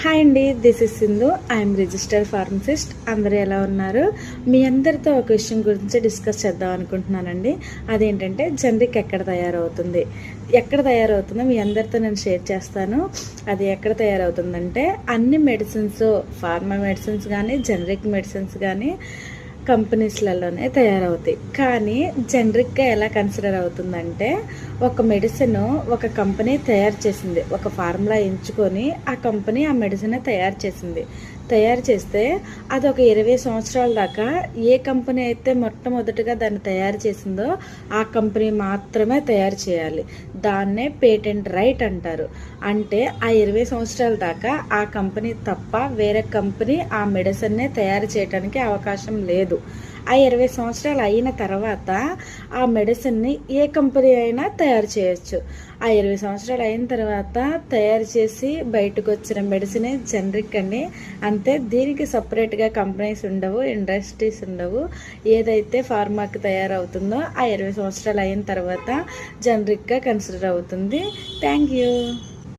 Hi అండి, this is Sindhu. I'm registered pharmacist. అందరూ ఎలా ఉన్నారు? మీ అందరితో ఒక విషయం గురించి డిస్కస్ చేద్దాం అనుకుంటున్నానండి. అదేంటంటే జనరిక్ ఎక్కడ తయారవుతుందో మీ అందరితో నేను షేర్ చేస్తాను. అది ఎక్కడ తయారవుతుందంటే అన్ని మెడిసిన్స్, ఫార్మా మెడిసిన్స్ కానీ జనరిక్ మెడిసిన్స్ కానీ కంపెనీస్లలోనే తయారవుతాయి. కానీ జనరిక్గా ఎలా కన్సిడర్ అవుతుందంటే ఒక మెడిసిన్ ఒక కంపెనీ తయారు చేసింది, ఒక ఫార్ములా ఎంచుకొని ఆ కంపెనీ ఆ మెడిసిన్ తయారు చేస్తే అది ఒక 20 సంవత్సరాల దాకా ఏ కంపెనీ అయితే మొట్టమొదటిగా దాన్ని తయారు చేసిందో ఆ కంపెనీ మాత్రమే తయారు చేయాలి. దాన్నే పేటెంట్ రైట్ అంటారు. అంటే ఆ 20 సంవత్సరాల దాకా ఆ కంపెనీ తప్ప వేరే కంపెనీ ఆ మెడిసిన్నే తయారు చేయడానికి అవకాశం లేదు. ఆ 20 సంవత్సరాలు అయిన తర్వాత ఆ మెడిసిన్ని ఏ కంపెనీ అయినా తయారు చేయొచ్చు. ఆ 20 సంవత్సరాలు అయిన తర్వాత తయారు చేసి బయటకు వచ్చిన మెడిసినే జనరిక్ అండి. అంతే. దీనికి సపరేట్గా కంపెనీస్ ఉండవు, ఇండస్ట్రీస్ ఉండవు. ఏదైతే ఫార్మాకి తయారవుతుందో ఆ 20 సంవత్సరాలు అయిన తర్వాత జనరిక్గా కన్సిడర్ అవుతుంది. Thank you.